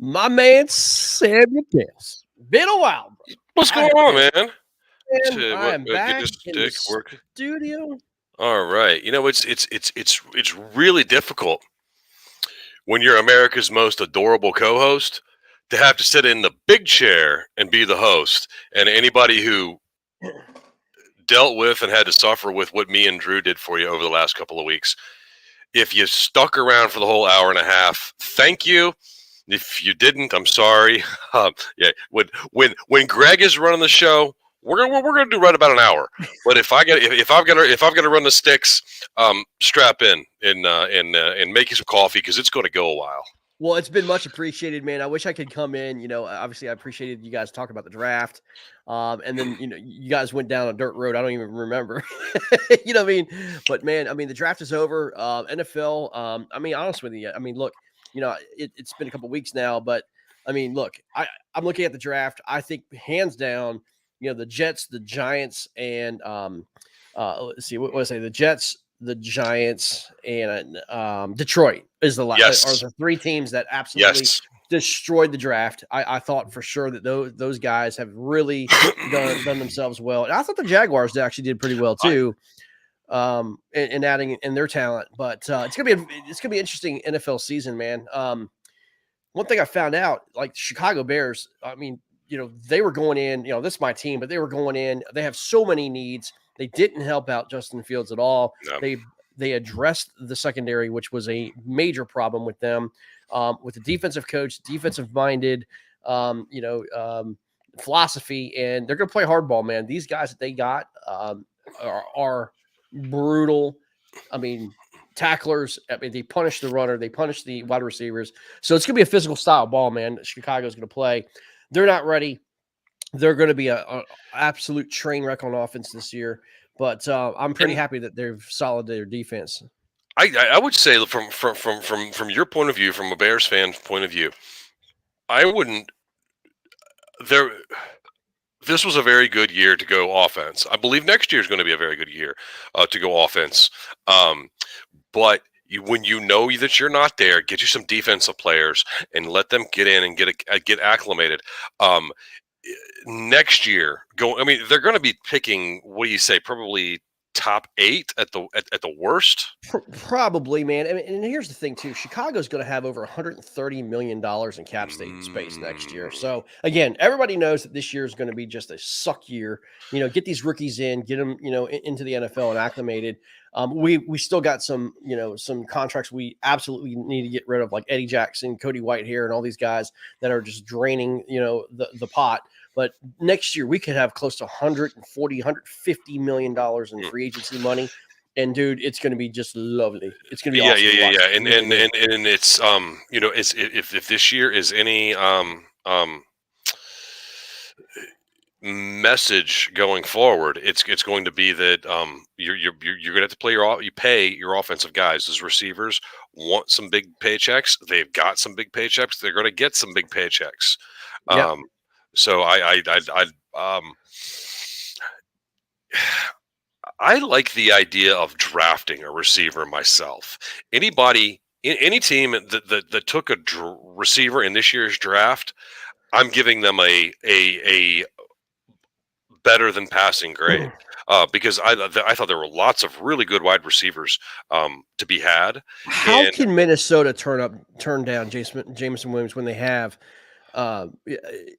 My man Samuel Dance. Been a while, bro. What's going on, man? I am back in the Work. studio. All right. It's really difficult when you're America's most adorable co-host to have to sit in the big chair and be the host. And anybody who dealt with and had to suffer with what me and Drew did for you over the last couple of weeks, if you stuck around for the whole hour and a half, thank you. If you didn't, I'm sorry. When Greg is running the show, we're gonna do right about an hour. But if I've got to run the sticks, strap in and make you some coffee because it's going to go a while. Well, it's been much appreciated, man. I wish I could come in. Obviously, I appreciated you guys talking about the draft, and then you guys went down a dirt road. I don't even remember. You know what I mean? But man, I mean, the draft is over. NFL. I mean, honest with you, I mean, look. It's been a couple weeks now, but I mean, look, I'm looking at the draft. I think hands down, the Jets, the Giants, and let's see, what was I say? The Jets, the Giants, and Detroit is the last. Are the three teams that absolutely destroyed the draft. I thought for sure that those guys have really done themselves well, and I thought the Jaguars actually did pretty well too. And adding in their talent, but it's gonna be interesting NFL season, man. One thing I found out, like Chicago Bears, I mean, they were going in, this is my team, but they were going in. They have so many needs. They didn't help out Justin Fields at all. No. They addressed the secondary, which was a major problem with them, with the defensive coach, defensive minded, philosophy, and they're gonna play hardball, man. These guys that they got are brutal. I mean, tacklers. I mean, they punish the runner. They punish the wide receivers. So it's going to be a physical style ball, man. Chicago's going to play. They're not ready. They're going to be an absolute train wreck on offense this year. But I'm pretty happy that they've solidified their defense. I would say from your point of view, from a Bears fan point of view, I wouldn't. This was a very good year to go offense. I believe next year is going to be a very good year to go offense. But when you know that you're not there, get you some defensive players and let them get in and get acclimated. Next year, they're going to be picking. What do you say? Probably top 8 at the worst. Probably, man. I mean, and here's the thing too: Chicago's going to have over $130 million in cap space next year. So again, everybody knows that this year is going to be just a suck year. Get these rookies in, get them, into the NFL and acclimated. We still got some contracts we absolutely need to get rid of, like Eddie Jackson, Cody Whitehair, and all these guys that are just draining, the pot. But next year we could have close to $140, $150 million in free agency money. And dude, it's going to be just lovely. It's going to be awesome. Yeah. And it's if this year is any message going forward, it's going to be that you're going to have to pay your offensive guys. As receivers want some big paychecks. They've got some big paychecks. They're going to get some big paychecks. Yep. So I like the idea of drafting a receiver myself. Any team that took a receiver in this year's draft, I'm giving them a better than passing grade because I thought there were lots of really good wide receivers to be had. How can Minnesota turn down Jameson Williams when they have?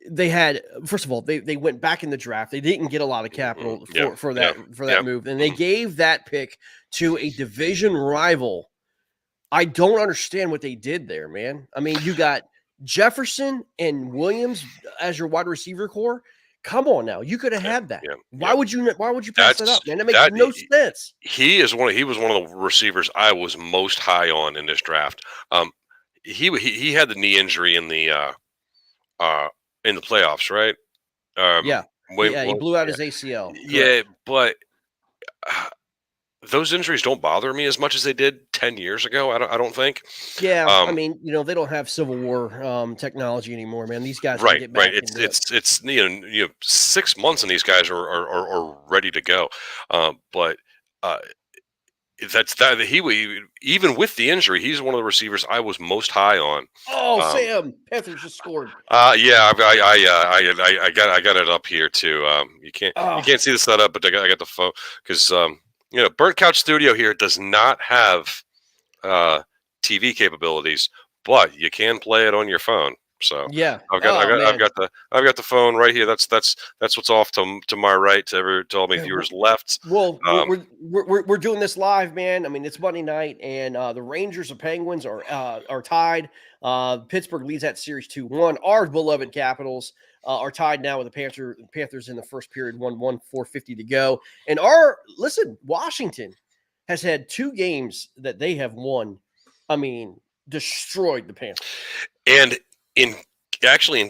They had, first of all, they went back in the draft. They didn't get a lot of capital for that move, and they gave that pick to a division rival. I don't understand what they did there, man. I mean, you got Jefferson and Williams as your wide receiver core. Come on now, you could have had that. Why would you pass it up, man? That makes no sense. He was one of the receivers I was most high on in this draft. He had the knee injury in the playoffs, right? He blew out his ACL. Yeah, but those injuries don't bother me as much as they did 10 years ago. I don't think. Yeah, I mean, they don't have Civil War technology anymore, man. These guys can get back. Right. It's 6 months and these guys are ready to go. But even with the injury, he's one of the receivers I was most high on. Oh, Sam, Panthers just scored. Yeah, I got it up here too. You can't see the setup, but I got the phone because Burnt Couch Studio here does not have TV capabilities, but you can play it on your phone. So Yeah. I've got Oh, man. I've got the phone right here. That's what's off to my right. To all my Yeah, viewers left. well, we're doing this live, man. I mean, it's Monday night, and the Rangers and Penguins are tied. Pittsburgh leads that series 2-1. Our beloved Capitals are tied now with the Panthers in the first period, 1-1, 4:50 to go. And Washington has had 2 games that they have won. I mean, destroyed the Panthers. And in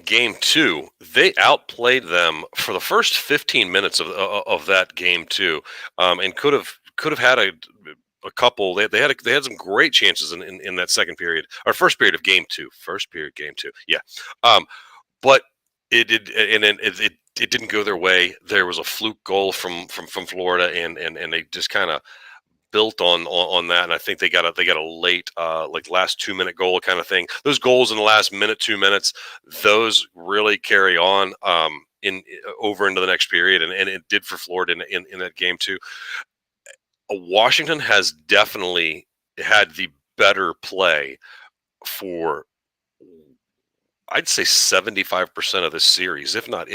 game 2, they outplayed them for the first 15 minutes of that game too, and could have had a couple. They had some great chances in that second period or first period of game 2. First period, game 2. Yeah, but it did, and it didn't go their way. There was a fluke goal from Florida, and they just kind of built on that, and I think they got a late like last 2-minute goal kind of thing. Those goals in the last minute, 2 minutes, those really carry on in over into the next period, and it did for Florida in that game too. Washington has definitely had the better play for, I'd say, 75% of this series, if not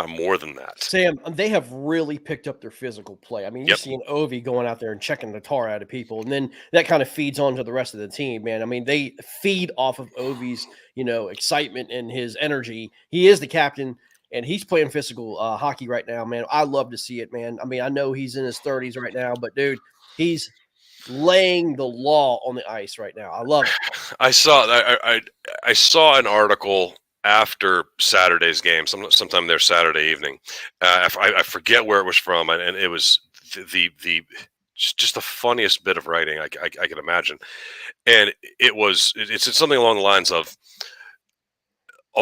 more than that. Sam, they have really picked up their physical play. I mean, you Yep. see an Ovi going out there and checking the tar out of people, and then that kind of feeds on to the rest of the team, man. I mean, they feed off of Ovi's, excitement and his energy. He is the captain, and he's playing physical hockey right now, man. I love to see it, man. I mean, I know he's in his 30s right now, but dude, he's laying the law on the ice right now. I love it. I saw an article after Saturday's game, sometime there Saturday evening. I forget where it was from, and it was the just the funniest bit of writing I could imagine, and it's something along the lines of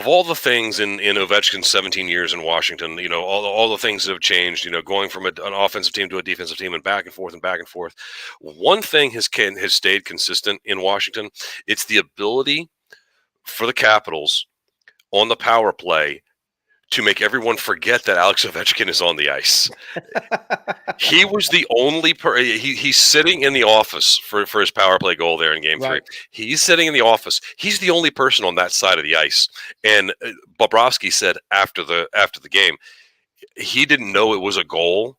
all the things in Ovechkin's 17 years in Washington, all the things that have changed, going from an offensive team to a defensive team and back and forth and back and forth. One thing has stayed consistent in Washington. It's the ability for the Capitals on the power play to make everyone forget that Alex Ovechkin is on the ice. He was the only he's sitting in the office for his power play goal there in game 3. He's sitting in the office. He's the only person on that side of the ice. And Bobrovsky said after the game, he didn't know it was a goal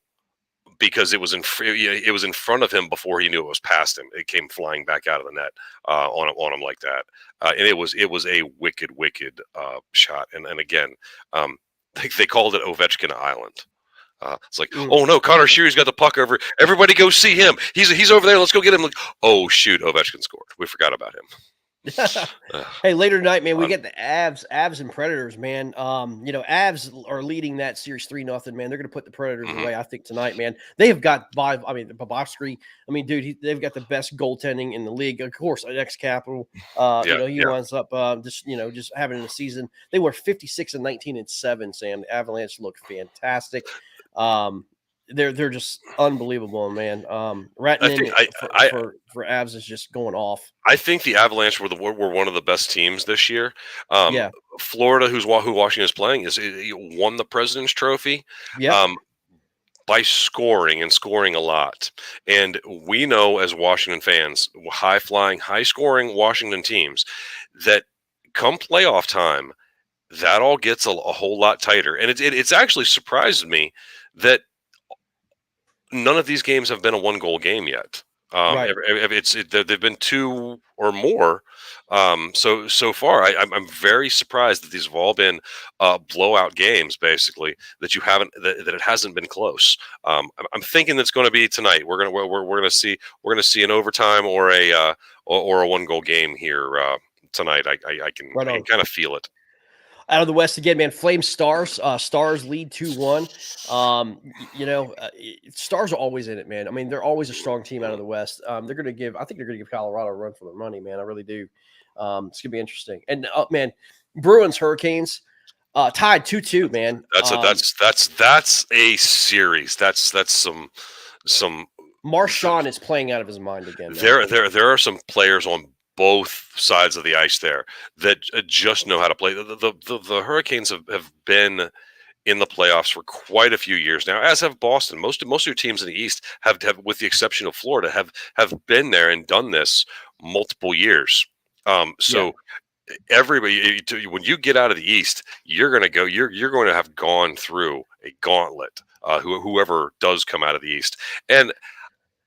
because it was in front of him before he knew it was past him. It came flying back out of the net on him like that, and it was a wicked shot. And again, they called it Ovechkin Island. It's like, oh no, Connor Sheary's got the puck over. Everybody go see him. He's over there. Let's go get him. Like, oh shoot, Ovechkin scored. We forgot about him. Hey, later tonight, man, we get the Avs and Predators, man. Avs are leading that series 3-0, man. They're going to put the Predators away, I think, tonight, man. They have got Bobrovsky. I mean, dude, they've got the best goaltending in the league. Of course, an ex-Capital. He winds up just having a season. They were 56-19-7, Sam. The Avalanche look fantastic. They're just unbelievable, man. Ratton for Avs is just going off. I think the Avalanche were one of the best teams this year. Florida, who Washington is playing, won the President's Trophy. By scoring a lot. And we know as Washington fans, high-flying, high-scoring Washington teams, that come playoff time, that all gets a whole lot tighter. And it's actually surprised me that none of these games have been a one-goal game yet. They've been 2 or more. So far, I'm very surprised that these have all been blowout games. Basically, that it hasn't been close. I'm thinking that's going to be tonight. We're gonna see an overtime or a one-goal game here tonight. I can kind of feel it. Out of the West again, man. Flames Stars. Stars lead 2-1. Stars are always in it, man. I mean, they're always a strong team out of the West. I think they're going to give Colorado a run for their money, man. I really do. It's going to be interesting. And man, Bruins Hurricanes tied 2-2, man. That's a series. That's some Marshawn is playing out of his mind again. There are some players on both sides of the ice there that just know how to play. The Hurricanes have been in the playoffs for quite a few years now, as have Boston. Most of your teams in the East have, with the exception of Florida, have been there and done this multiple years. So everybody, when you get out of the East, you're going to have gone through a gauntlet. Whoever does come out of the East, and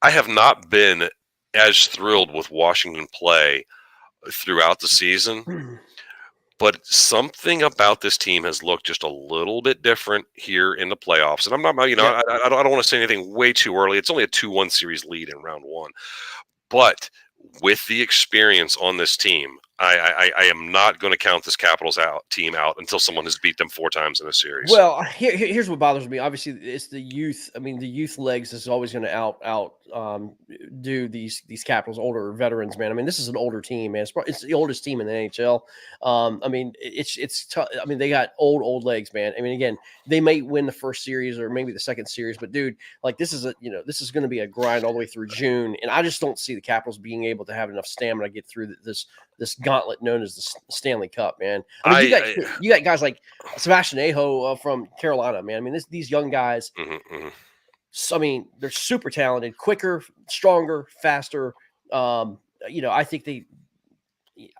I have not been as thrilled with Washington play throughout the season. But something about this team has looked just a little bit different here in the playoffs. And I'm not, I don't want to say anything way too early. It's only a 2-1 series lead in round one. But with the experience on this team, I am not going to count this Capitals team out until someone has beat them 4 times in a series. Well, here's what bothers me. Obviously, it's the youth. I mean, the youth legs is always going to do these Capitals, older veterans, man. I mean, this is an older team, man. It's the oldest team in the NHL. I mean, it's tough. I mean, they got old legs, man. I mean, again, they may win the first series or maybe the second series, but dude, like this is going to be a grind all the way through June, and I just don't see the Capitals being able to have enough stamina to get through this gauntlet known as the Stanley Cup, man. I mean, you got guys like Sebastian Aho from Carolina, man. I mean, these young guys. So, I mean, they're super talented, quicker, stronger, faster. I think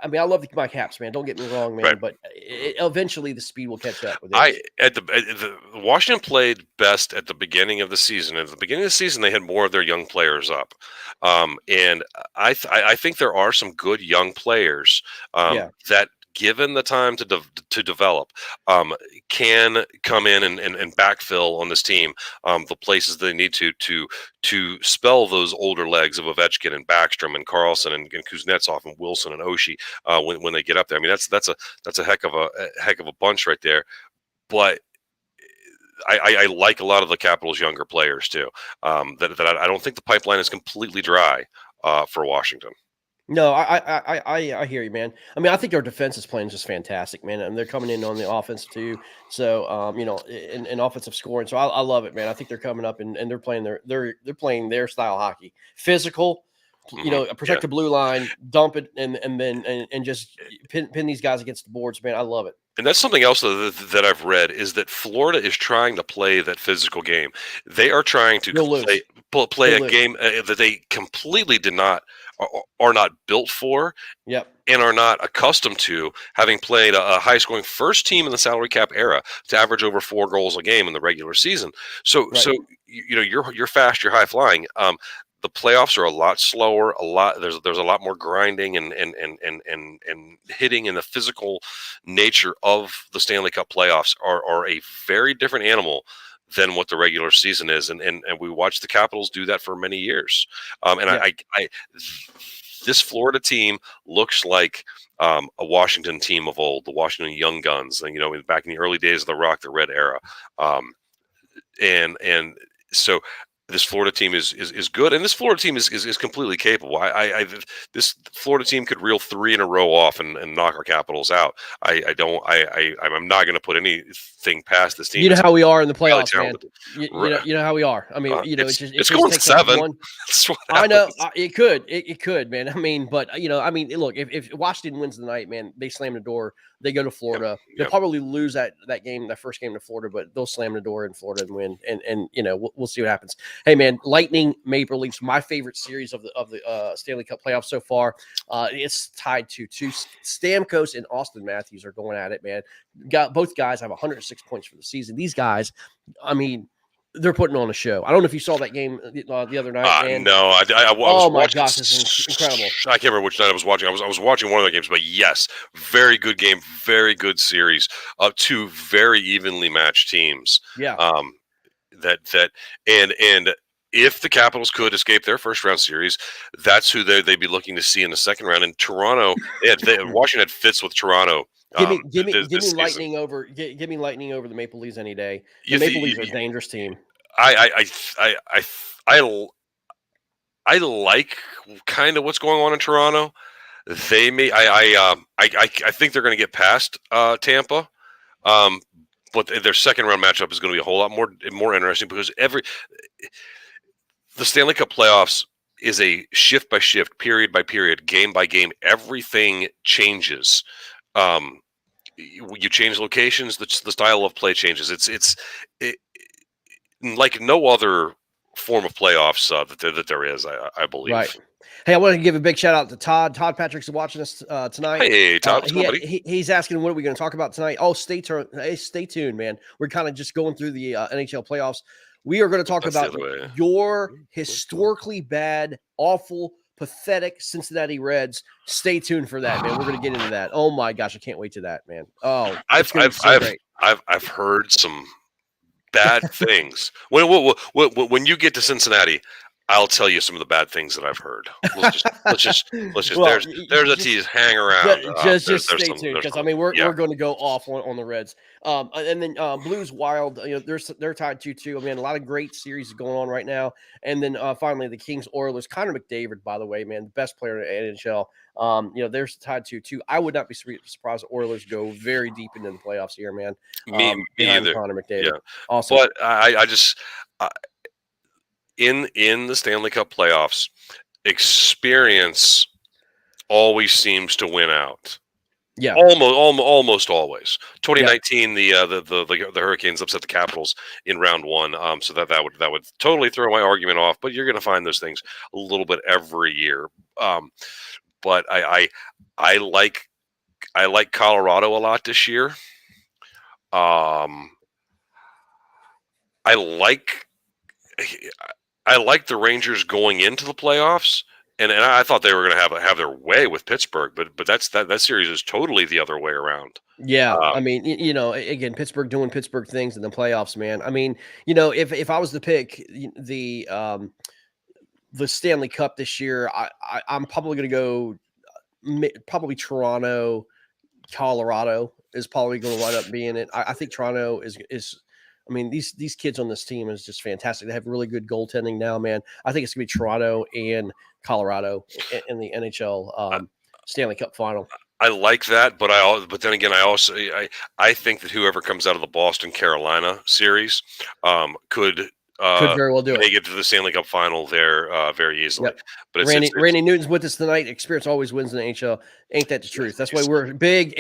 I mean, I love my Caps, man. Don't get me wrong, man. Right. But eventually, the speed will catch up with it. The Washington played best at the beginning of the season. At the beginning of the season, they had more of their young players up, and I think there are some good young players that, given the time to develop, can come in and backfill on this team the places they need to spell those older legs of Ovechkin and Backstrom and Karlsson and Kuznetsov and Wilson and Oshie when they get up there. I mean, that's a heck of a bunch right there. But I like a lot of the Capitals' younger players too. That I don't think the pipeline is completely dry for Washington. No, I hear you, man. I mean, I think our defense is playing just fantastic, man, and they're coming in on the offense too. So, in offensive scoring. So I love it, man. I think they're coming up and they're playing they're playing their style hockey, physical. Protect the blue line, dump it, and then just pin these guys against the boards, man. I love it. And that's something else that I've read is that Florida is trying to play that physical game. They are trying to play a game that they completely are not built for. Yep. And are not accustomed to, having played a high-scoring first team in the salary cap era to average over 4 goals a game in the regular season. So you're fast, you're high-flying. The playoffs are a lot slower. There's a lot more grinding and hitting, and the physical nature of the Stanley Cup playoffs are a very different animal than what the regular season is, and we watched the Capitals do that for many years. This Florida team looks like a Washington team of old, the Washington Young Guns, and back in the early days of the Rock the Red era, and so this Florida team is good, and this Florida team is completely capable. This Florida team could reel 3 in a row off and knock our Capitals out. I'm not going to put anything past this team. You know how we are in the playoffs, man. You know how we are. I mean, it's going 7. I know it could, man. I mean, but look, if Washington wins the night, man, they slam the door. They go to Florida. They'll probably lose that first game to Florida, but they'll slam the door in Florida and win. And we'll see what happens. Hey, man, Lightning Maple Leafs, my favorite series of the Stanley Cup playoffs so far. It's tied to 2. Stamkos and Austin Matthews are going at it, man. Both guys have 106 points for the season. These guys, I mean, they're putting on a show. I don't know if you saw that game the other night, man. No, I was my gosh, it's incredible. I can't remember which night I was watching. I was watching one of the games, but yes, very good game, very good series of 2 very evenly matched teams. Yeah. And if the Capitals could escape their first round series, that's who they'd be looking to see in the second round. In Toronto, Washington had fits with Toronto. Give me Lightning over. Give me Lightning over the Maple Leafs any day. The Maple Leafs are a dangerous team. I like kind of what's going on in Toronto. They may. I think they're going to get past Tampa. But their second round matchup is going to be a whole lot more interesting because the Stanley Cup playoffs is a shift by shift, period by period, game by game. Everything changes. You change locations, the style of play changes. It, like no other form of playoffs that there is, I believe. Right. Hey, I want to give a big shout out to Todd. Todd Patrick's watching us tonight. Hey, Todd, what's going on, buddy? He's asking what are we going to talk about tonight. Oh, stay tuned, man. We're kind of just going through the NHL playoffs. We are going to talk about your historically bad, awful, pathetic Cincinnati Reds. Stay tuned for that, man. We're going to get into that. Oh my gosh, I can't wait to that, man. Oh, I've heard some bad things. When you get to Cincinnati, I'll tell you some of the bad things that I've heard. Let's just. Well, there's a tease. Hang around. Just stay tuned, because I mean we're going to go off on the Reds. And then Blues Wild. They're tied 2-2. I mean, a lot of great series going on right now. And then finally the Kings Oilers. Connor McDavid, by the way, man, the best player in the NHL. They're tied 2-2. I would not be surprised if Oilers go very deep into the playoffs here, man. Me either. Connor McDavid. Yeah. Awesome. But I just. In the Stanley Cup playoffs, experience always seems to win out. Yeah, almost always. 2019, the Hurricanes upset the Capitals in round one. So that would totally throw my argument off. But you're going to find those things a little bit every year. But I like Colorado a lot this year. I like the Rangers going into the playoffs, and I thought they were going to have their way with Pittsburgh, but that series is totally the other way around. Yeah, I mean, again, Pittsburgh doing Pittsburgh things in the playoffs, man. I mean, if I was to pick the Stanley Cup this year, I'm probably going to go probably Toronto, Colorado is probably going to wind up being it. I think Toronto is. I mean, these kids on this team is just fantastic. They have really good goaltending now, man. I think it's going to be Toronto and Colorado in the NHL Stanley Cup final. I like that, but then again, I think that whoever comes out of the Boston Carolina series could very well make it to the Stanley Cup final there very easily. Yep. But Randy Newton's with us tonight. Experience always wins in the NHL. Ain't that the truth? That's why we're big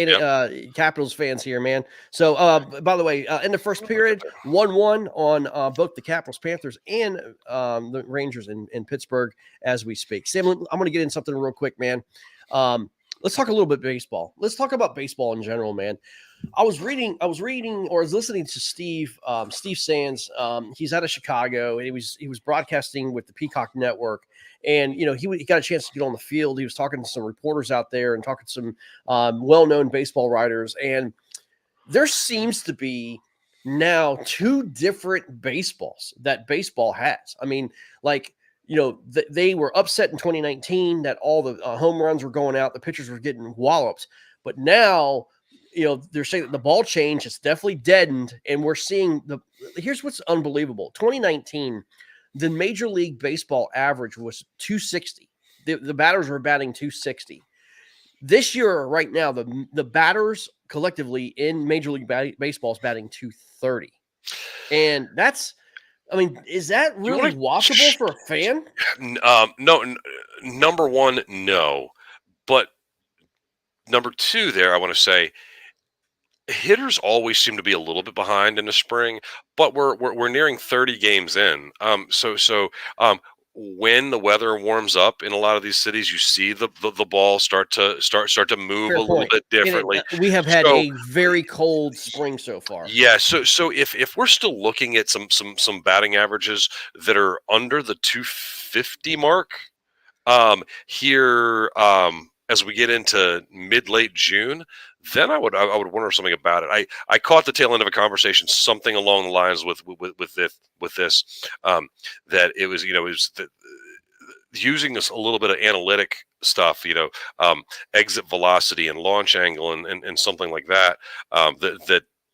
Capitals fans here, man. So, by the way, in the first period, 1-1 on both the Capitals, Panthers, and the Rangers in Pittsburgh as we speak. Sam, I'm going to get in something real quick, man. Let's talk a little bit baseball. Let's talk about baseball in general, man. I was listening to Steve Sands. He's out of Chicago, and he was broadcasting with the Peacock Network. And, he got a chance to get on the field. He was talking to some reporters out there and talking to some well-known baseball writers. And there seems to be now two different baseballs that baseball has. I mean, like, they were upset in 2019 that all the home runs were going out. The pitchers were getting walloped. But now, they're saying that the ball change is definitely deadened. And we're seeing here's what's unbelievable. 2019, the Major League Baseball average was 260. The batters were batting 260. This year, right now, the batters collectively in Major League Baseball is batting 230. And that's, I mean, is that really watchable for a fan? No. Number one, no. But number two, there, I want to say, hitters always seem to be a little bit behind in the spring, but we're nearing 30 games in. So when the weather warms up in a lot of these cities, you see the ball start to move a little bit differently. We have had a very cold spring so far. Yeah. So if we're still looking at some batting averages that are under the 250 mark, here as we get into mid-late June, then I would wonder something about it. I caught the tail end of a conversation, something along the lines with this that it was using this a little bit of analytic stuff, exit velocity and launch angle and something like that. And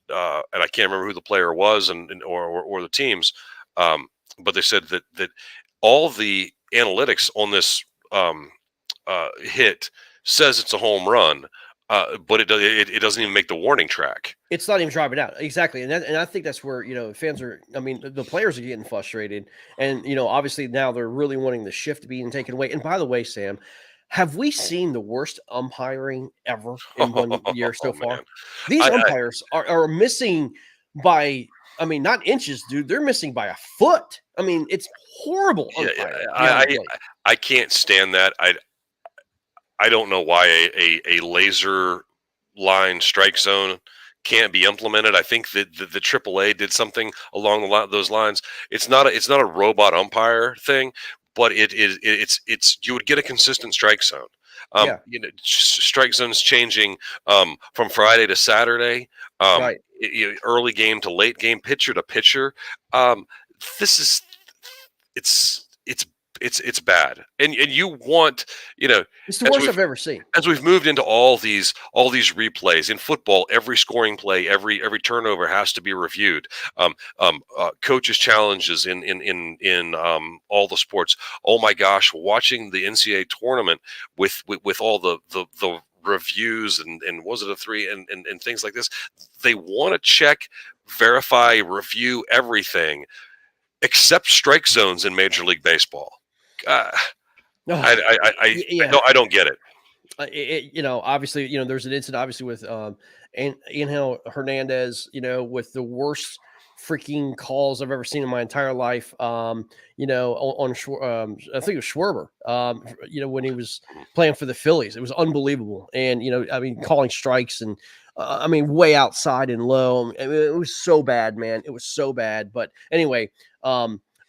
I can't remember who the player was or the teams, but they said that all the analytics on this hit says it's a home run. but it doesn't even make the warning track. It's not even dropping out. Exactly. And I think that's where, fans are, I mean, the players are getting frustrated. And, obviously now they're really wanting the shift being taken away. And by the way, Sam, have we seen the worst umpiring ever in 1 year so Oh far? man, These I umpires are missing by, I mean, not inches, dude. They're missing by a foot. I mean, it's horrible yeah, umpiring behind the I plate. I can't stand that. I don't know why a laser line strike zone can't be implemented. I think that the AAA did something along those lines. It's not a robot umpire thing, but it's you would get a consistent strike zone. Yeah. Strike zones changing from Friday to Saturday, Right. early game to late game, pitcher to pitcher. Um, this is it's it's bad, and you want It's the as worst we've I've ever seen. as we've moved into all these replays in football, every scoring play, every turnover has to be reviewed. Coaches' challenges in all the sports. Oh my gosh, watching the NCAA tournament with all the reviews and was it a three and things like this. They want to check, verify, review everything except strike zones in Major League Baseball. Uh, Oh, yeah. I don't get it. Obviously, there's an incident, obviously, with Angel Hernandez, with the worst freaking calls I've ever seen in my entire life. I think it was Schwerber, when he was playing for the Phillies. It was unbelievable. And, I mean, calling strikes and, I mean, way outside and low. I mean, it was so bad, man. It was so bad. But anyway,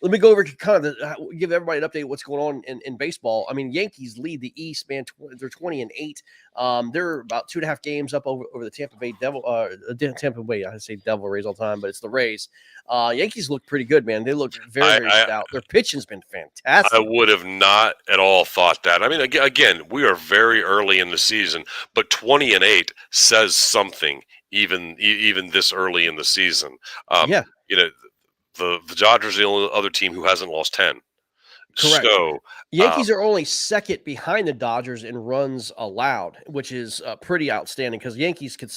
let me go over to kind of give everybody an update of what's going on in baseball. I mean, Yankees lead the East, man. They're 20-8. They're about 2.5 games up over the Tampa Bay Tampa Bay. I say Devil Rays all the time, but it's the Rays. Yankees look pretty good, man. They look very stout. Their pitching's been fantastic. I would have not at all thought that. I mean, again, we are very early in the season, but 20-8 says something even this early in the season. Yeah. The Dodgers are the only other team who hasn't lost 10. Correct. So Yankees are only second behind the Dodgers in runs allowed, which is pretty outstanding because Yankees could,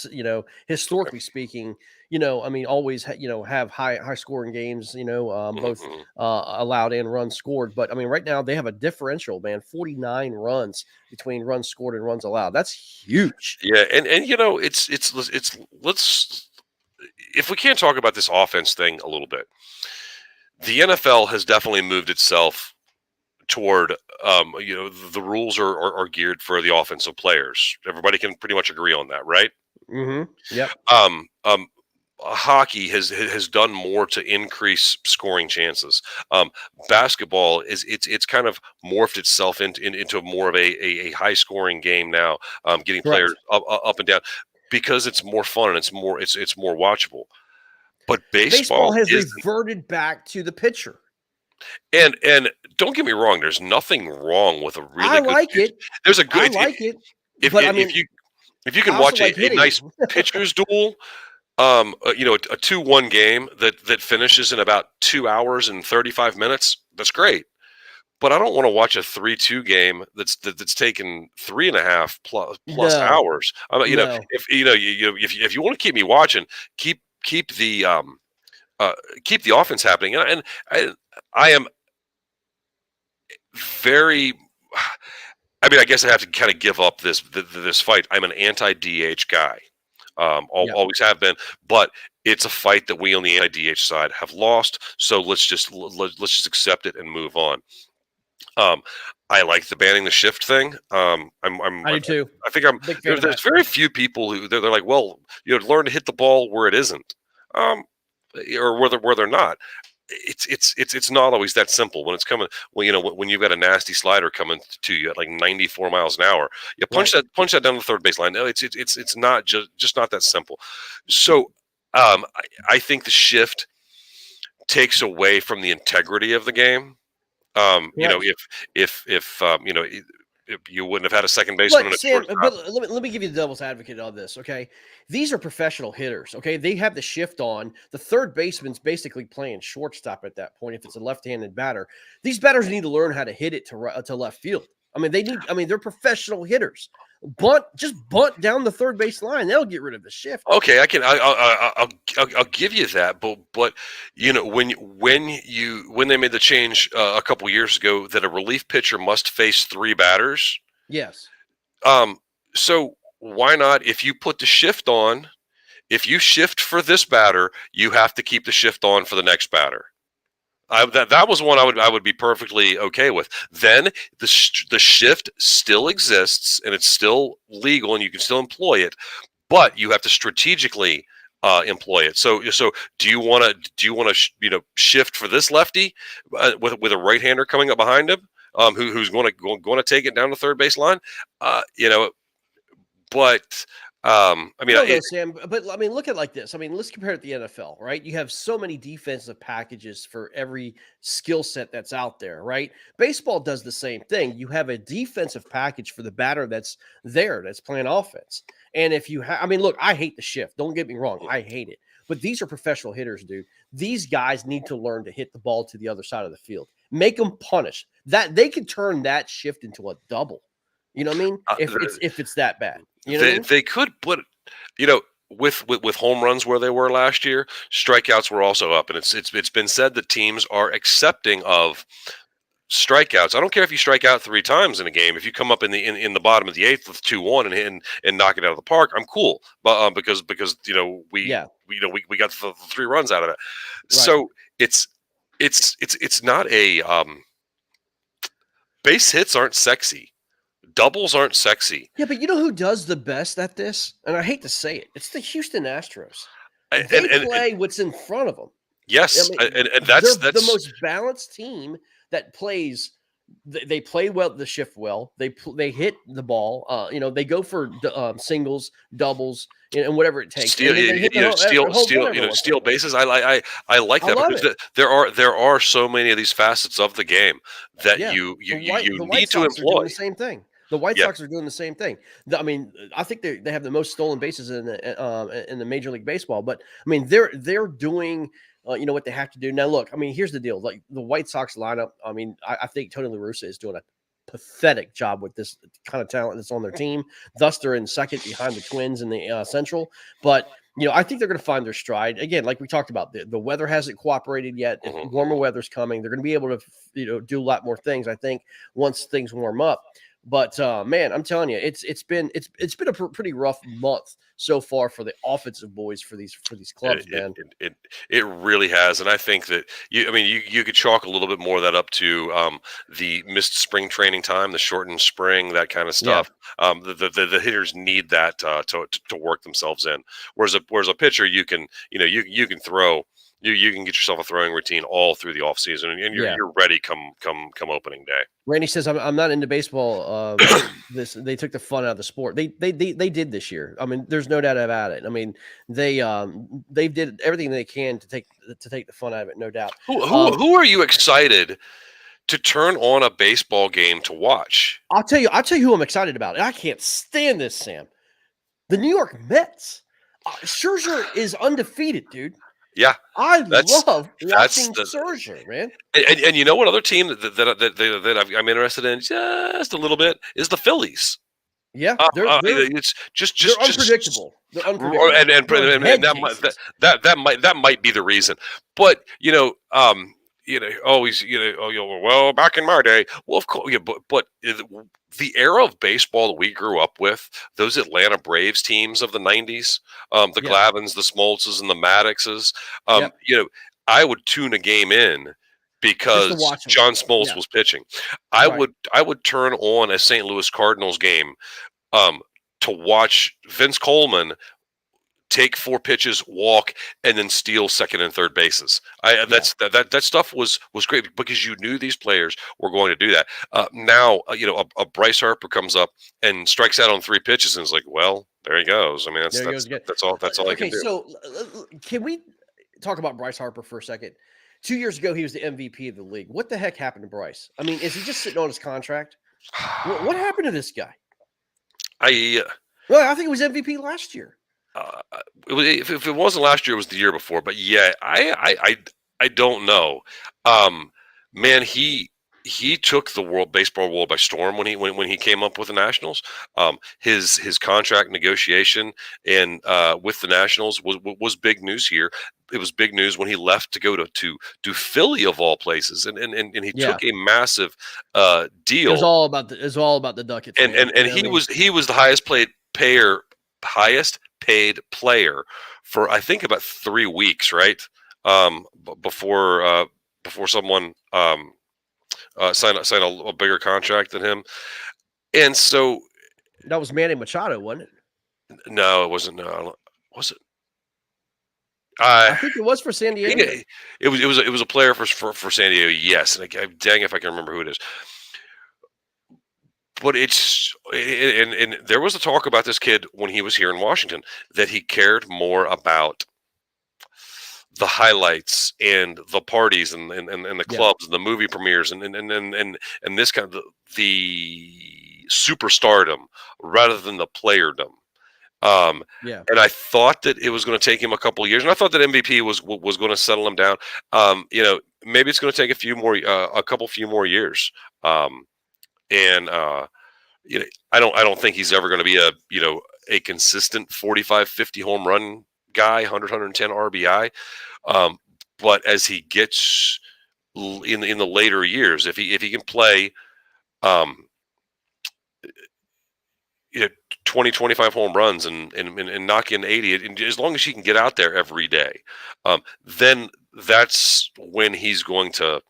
historically speaking, I mean, always, have high scoring games, both allowed and runs scored. But I mean, right now they have a differential, man, 49 runs between runs scored and runs allowed. That's huge. yeah, and it's let's if we can't talk about this offense thing a little bit. The NFL has definitely moved itself toward the rules are geared for the offensive players. Everybody can pretty much agree on that, right? Mm-hmm. Yep. Hockey has done more to increase scoring chances. Basketball it's kind of morphed itself into more of a high scoring game now, getting Correct. players up and down because it's more fun and it's more watchable. But baseball has is reverted back to the pitcher. and don't get me wrong. There's nothing wrong with a really I good like pitch. it. There's a good. I like it. If But I mean, if you can I watch also like a hitting. nice pitcher's duel, a 2-1 game that finishes in about 2 hours and 35 minutes, that's great. But I don't want to watch a 3-2 game that's taken 3.5 plus No. hours. No. If you want to keep me watching, keep the offense happening. And I am very. I mean, I guess I have to kind of give up this fight. I'm an anti-DH guy. Always have been, but it's a fight that we on the anti-DH side have lost. So let's just accept it and move on. I like the banning the shift thing. I do too. I think I'm. Big fan of There's that. very few people who they're like, well, learn to hit the ball where it isn't, or where they're not. It's not always that simple when it's coming. Well, when you've got a nasty slider coming to you at like 94 miles an hour, you punch that down the third baseline. No, it's not just not that simple. So I think the shift takes away from the integrity of the game. If you wouldn't have had a second baseman and a Sam, shortstop. but let me give you the devil's advocate on this, okay? These are professional hitters, okay? They have the shift on. The third baseman's basically playing shortstop at that point if it's a left-handed batter. These batters need to learn how to hit it to left field. I mean, they're professional hitters. Just bunt down the third base line. They'll get rid of the shift. Okay, I'll give you that, but when they made the change a couple years ago that a relief pitcher must face 3 batters, Yes. So why not, if you put the shift on, if you shift for this batter, you have to keep the shift on for the next batter. That was one I would be perfectly okay with. Then the shift still exists and it's still legal and you can still employ it, but you have to strategically employ it. So do you want to shift for this lefty with a right hander coming up behind him, who's going to take it down the third base line? But I mean, No, no, Sam. But I mean, look at it like this. I mean, let's compare it to the NFL, right? You have so many defensive packages for every skill set that's out there, right? Baseball does the same thing. You have a defensive package for the batter that's there, that's playing offense. And if you have, I mean, look, I hate the shift. Don't get me wrong, I hate it. But these are professional hitters, dude. These guys need to learn to hit the ball to the other side of the field. Make them punish that. They can turn that shift into a double. You know what I mean? If it's that bad, you know what I mean? They could, but with home runs where they were last year, strikeouts were also up, and it's been said that teams are accepting of strikeouts. I don't care if you strike out 3 times in a game. If you come up in the bottom of the 8th with 2-1 and knock it out of the park, I'm cool. But because we got the 3 runs out of it. Right. So it's not a base hits aren't sexy. Doubles aren't sexy. Yeah, but you know who does the best at this? And I hate to say it. It's the Houston Astros. They play what's in front of them. Yes, I mean, and that's the most balanced team that plays. They play well, the shift well. They hit the ball. They go for singles, doubles, and whatever it takes. Steal bases. I like that because there are so many of these facets of the game that you need to employ. The same thing. The White Sox are doing the same thing. I mean, I think they have the most stolen bases in the Major League Baseball. But I mean, they're doing what they have to do. Now, look, I mean, here's the deal. Like the White Sox lineup, I mean, I think Tony La Russa is doing a pathetic job with this kind of talent that's on their team. Thus, they're in second behind the Twins in the Central. But I think they're going to find their stride. Again, like we talked about, the weather hasn't cooperated yet. Mm-hmm. Warmer weather's coming. They're going to be able to do a lot more things, I think, once things warm up. But man, I'm telling you, it's been a pretty rough month so far for the offensive boys for these clubs, man. It really has, and I think that you could chalk a little bit more of that up to the missed spring training time, the shortened spring, that kind of stuff. Yeah. The hitters need that to work themselves in. Whereas a pitcher, you can throw. You can get yourself a throwing routine all through the off season, and you're ready come opening day. Randy says, "I'm not into baseball. They took the fun out of the sport. They did this year. I mean, there's no doubt about it. I mean, they did everything they can to take the fun out of it, no doubt. Who are you excited to turn on a baseball game to watch? I'll tell you who I'm excited about. And I can't stand this, Sam. The New York Mets. Scherzer is undefeated, dude. Yeah, I love watching Scherzer, man. And you know what other team that I'm interested in just a little bit is the Phillies. Yeah, it's they're unpredictable. They're unpredictable. And that might be the reason. But always well, back in my day, well, of course, but the era of baseball that we grew up with, those Atlanta Braves teams of the 90s, the Glavins, the Smoltzes, and the Maddoxes, I would tune a game in because John Smoltz was pitching. I would turn on a St. Louis Cardinals game to watch Vince Coleman take 4 pitches, walk, and then steal second and third bases. That stuff was great because you knew these players were going to do that. Now, a Bryce Harper comes up and strikes out on 3 pitches, and it's like, well, there he goes. I mean, that's all I can do. So can we talk about Bryce Harper for a second? 2 years ago, he was the MVP of the league. What the heck happened to Bryce? I mean, is he just sitting on his contract? What happened to this guy? I think it was MVP last year. If it wasn't last year, it was the year before. But yeah, I don't know. Man, he he took the baseball world by storm when he came up with the Nationals. His contract negotiation and with the Nationals was big news here. It was big news when he left to go to Philly of all places, and he took a massive deal. It was all about the Ducats, and man. he was the highest paid player for I think about 3 weeks, right? Before someone sign a bigger contract than him, and so that was Manny Machado, wasn't it? No, it wasn't. No, was it? I think it was for San Diego. It was a player for San Diego. Yes, and dang if I can remember who it is. But and there was a talk about this kid when he was here in Washington that he cared more about the highlights and the parties and the clubs and the movie premieres and this kind of the superstardom rather than the playerdom. And I thought that it was going to take him a couple of years, and I thought that MVP was going to settle him down. Maybe it's going to take a couple more years. I don't think he's ever going to be a consistent 45, 50 home run guy, 100, 110 RBI. But as he gets in the later years, if he can play, 20, 25 home runs and knock in 80, and as long as he can get out there every day, then that's when he's going to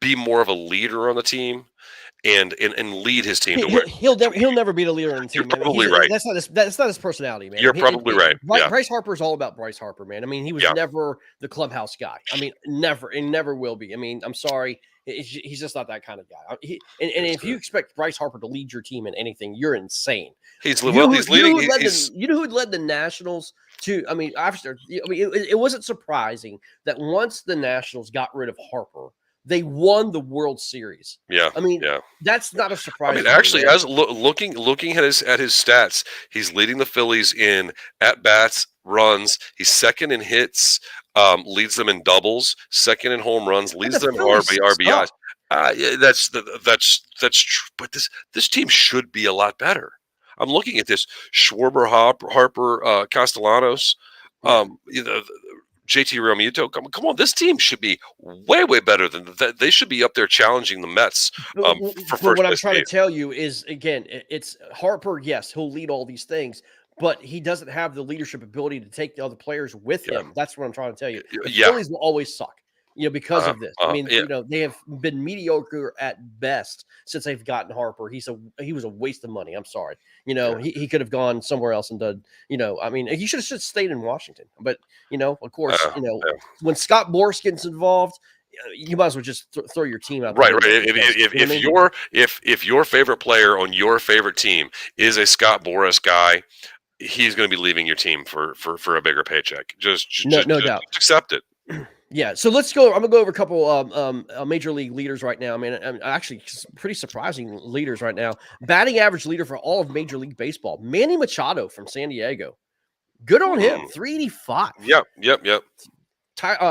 be more of a leader on the team and lead his team to win. He'll never be the leader on the team. You're probably right. That's not his personality, man. You're probably right. Bryce Harper is all about Bryce Harper, man. I mean, he was never the clubhouse guy. I mean, never and never will be. I mean, I'm sorry. He's just not that kind of guy. If you expect Bryce Harper to lead your team in anything, you're insane. He's leading. You know who led the Nationals to? I mean, it wasn't surprising that once the Nationals got rid of Harper, they won the World Series. Yeah, I mean, that's not a surprise. I mean, actually, as looking at his stats, he's leading the Phillies in at bats, runs. He's second in hits. Leads them in doubles, second in home runs, leads them in RBIs. That's true. But this team should be a lot better. I'm looking at this: Schwarber, Harper, Castellanos, JT Realmuto. Come on, this team should be way better than that. They should be up there challenging the Mets for first. What I'm trying to tell you is, again, it's Harper. Yes, he'll lead all these things, but he doesn't have the leadership ability to take the other players with him. That's what I'm trying to tell you. The Phillies will always suck, because of this. I mean, they have been mediocre at best since they've gotten Harper. He was a waste of money. I'm sorry. He could have gone somewhere else and done. I mean, he should have stayed in Washington. But of course, when Scott Boras gets involved, you might as well just throw your team out. Right. If your favorite player on your favorite team is a Scott Boras guy, he's going to be leaving your team for a bigger paycheck. No doubt. Accept it. Yeah. So let's go. I'm gonna go over a couple major league leaders right now. I mean, actually, pretty surprising leaders right now. Batting average leader for all of Major League Baseball, Manny Machado from San Diego. Good on him. 385. Yep.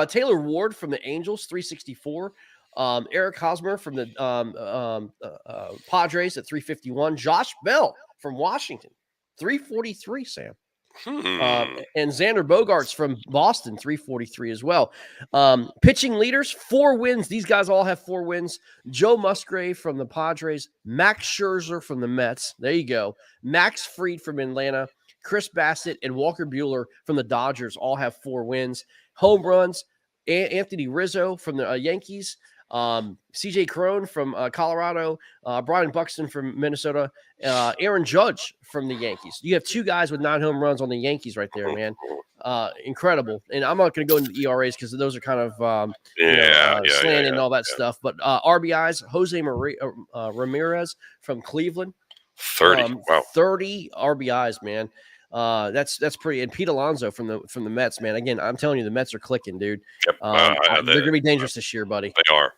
Taylor Ward from the Angels, 364. Eric Hosmer from the Padres at 351. Josh Bell from Washington, 343. Sam. And Xander Bogaerts from Boston, 343 as well. Pitching leaders, 4 wins. These guys all have 4 wins. Joe Musgrave from the Padres, Max Scherzer from the Mets. There you go. Max Fried from Atlanta, Chris Bassett, and Walker Buehler from the Dodgers all have 4 wins. Home runs, Anthony Rizzo from the Yankees, CJ Cron from Colorado, Brian Buxton from Minnesota, Aaron Judge from the Yankees. You have 2 guys with 9 home runs on the Yankees right there, man. Incredible. And I'm not going to go into the ERAs because those are kind of slanted and all that stuff. But RBIs, Jose Ramirez from Cleveland. 30. Wow. 30 RBIs, man. That's pretty. And Pete Alonso from the Mets, man. Again, I'm telling you, the Mets are clicking, dude. Yep. They're gonna be dangerous this year, buddy. They are.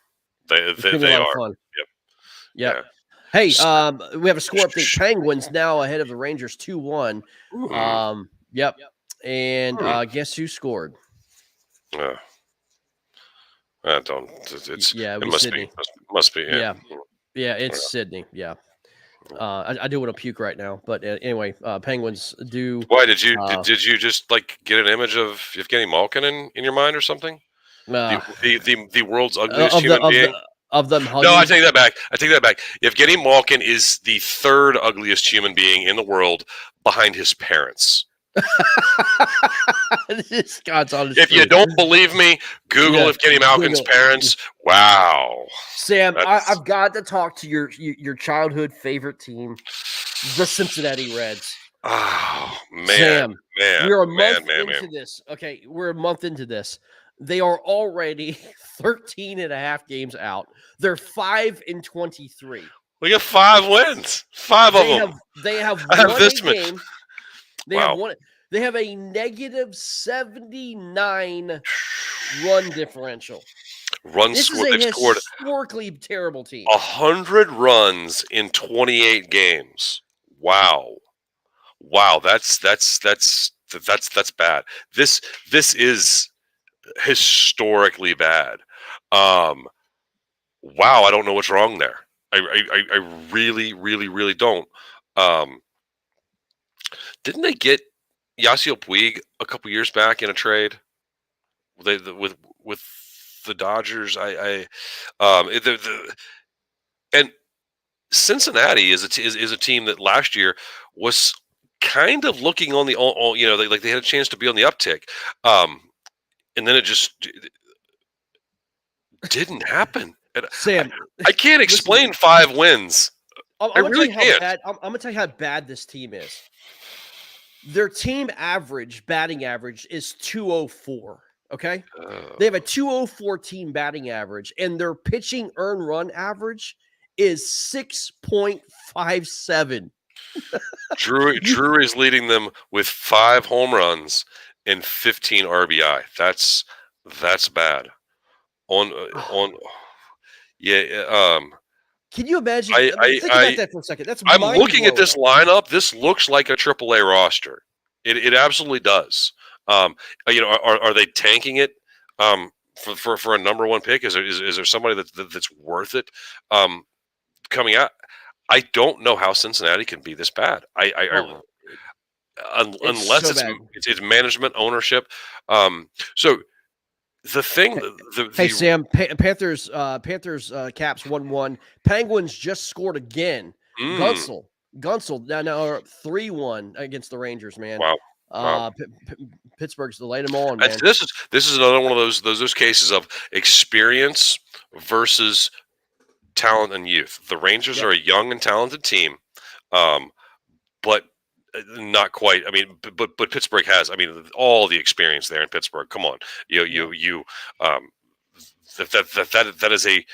They are. Fun. Yep. Yeah. Hey, we have a score update. Penguins now ahead of the Rangers 2-1. Yep. And guess who scored? Don't. It's Yeah, it it was must be Sydney. must be yeah. Yeah, it's Sydney. Yeah. I do want to puke right now, but anyway, Penguins do. Why did you Uh, did you just like get an image of Evgeny Malkin in your mind or something? uh, The world's ugliest of the human being. of them No, I hugging. take that back. I take that back. Evgeny Malkin is the third ugliest human being in the world behind his parents. This God's honest If you truth. don't believe me, Google Yeah, Evgeny Malkin's Google it. parents. Wow. Sam, That's I've got to talk to your childhood favorite team, the Cincinnati Reds. oh man, Sam, man, we're a man, month man, man. into this. Okay, we're a month into this. They are already 13 and a half games out. They're 5-23. We got 5 wins. 5 of them. They have I have won this a man. game. They Wow. have won. They have a negative 79 run differential. This is a historically terrible team. 100 runs in 28 games. Wow. Wow, that's bad. This is historically bad. Wow, I don't know what's wrong there. I really, really, really don't. Didn't they get Yasiel Puig a couple years back in a trade? With the Dodgers. And Cincinnati is a team that last year was kind of looking on the they had a chance to be on the uptick, and then it just didn't happen. And Sam, I can't explain 5 wins. I'm I gonna really tell you how can't. bad. I'm gonna tell you how bad this team is. Their team batting average is 204. Okay, they have a 204 team batting average, and their pitching earned run average is 6.57. Drew is leading them with 5 home runs and 15 RBI. That's bad. On yeah. Can you imagine? I Think about that for a second. That's I'm looking at this mind-blowing. lineup. This looks like a AAA roster. It absolutely does. Are they tanking it for a number 1 pick? Is there somebody that's worth it coming out? I don't know how Cincinnati can be this bad. Unless so bad. it's management ownership. So the thing, Hey Sam, Panthers Caps 1-1. Penguins just scored again. Gunsel now 3-1 against the Rangers, man. Wow. Pittsburgh's laid them on, man. This is another one of those cases of experience versus talent and youth. The Rangers are a young and talented team, but not quite. I mean, but Pittsburgh has. I mean, all the experience there in Pittsburgh. Come on, that is a.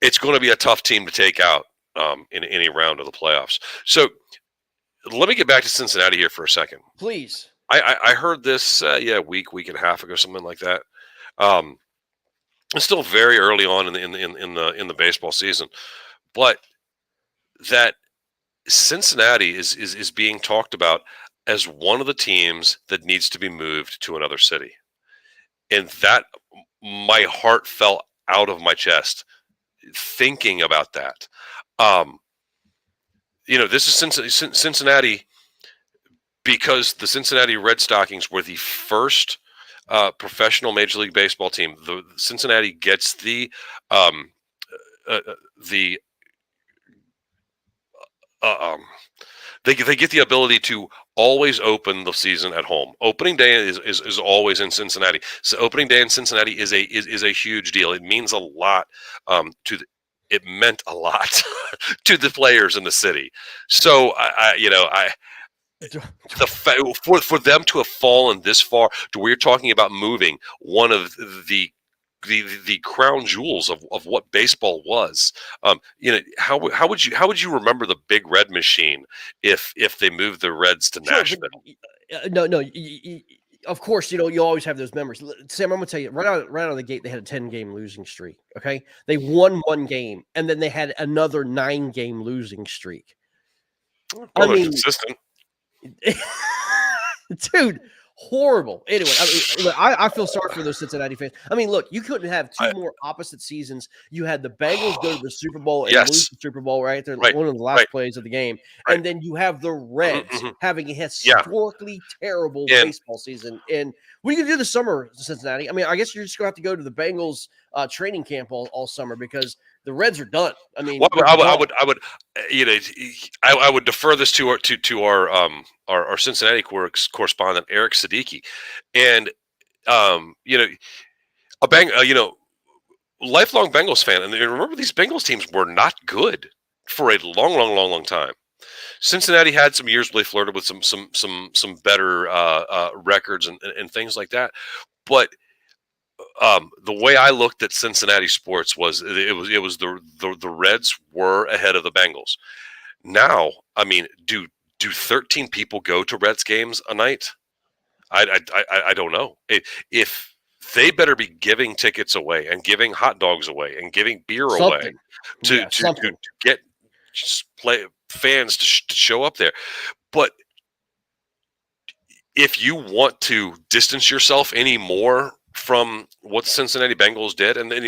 It's going to be a tough team to take out in any round of the playoffs. So let me get back to Cincinnati here for a second, please. I heard this week and a half ago, something like that. It's still very early on in the baseball season, but that Cincinnati is being talked about as one of the teams that needs to be moved to another city, and that my heart fell out of my chest thinking about that. This is Cincinnati because the Cincinnati Red Stockings were the first professional Major League Baseball team. The Cincinnati gets they get the ability to always open the season at home. Opening day is always in Cincinnati. So opening day in Cincinnati is a huge deal. It means a lot it meant a lot to the players in the city. So for them to have fallen this far to where you're talking about moving one of the crown jewels of what baseball was. How would you remember the Big Red Machine if they moved the Reds to Nashville? No. Of course, you always have those memories. Sam, I'm gonna tell you right out of the gate, they had a 10-game losing streak. Okay, they won 1 game, and then they had another 9-game losing streak. Well, they're consistent. Dude, Horrible. Anyway, I mean, look, I feel sorry for those Cincinnati fans. I mean, look, you couldn't have two I, more opposite seasons. You had the Bengals go to the Super Bowl and lose yes, the Super Bowl right there, right, one of the last right, plays of the game, right. and then you have the Hmm, Reds hmm. having a Yeah, historically terrible and baseball season. And what are you gonna do this summer, Cincinnati? I mean, I guess you're just gonna have to go to the Bengals training camp all summer because the Reds are done. I mean, well, they're gone. you know, I would defer this to our Cincinnati correspondent Eric Siddiqui, and you know, lifelong Bengals fan, and remember these Bengals teams were not good for a long time. Cincinnati had some years where they flirted with some better records and things like that, but the way I looked at Cincinnati sports was the Reds were ahead of the Bengals. Now, I mean, do 13 people go to Reds games a night? I don't know. If they better be giving tickets away and giving hot dogs away and giving beer away Something. to Yeah, to to, something. to get play fans to show up there. But if you want to distance yourself any more from what the Cincinnati Bengals did, and then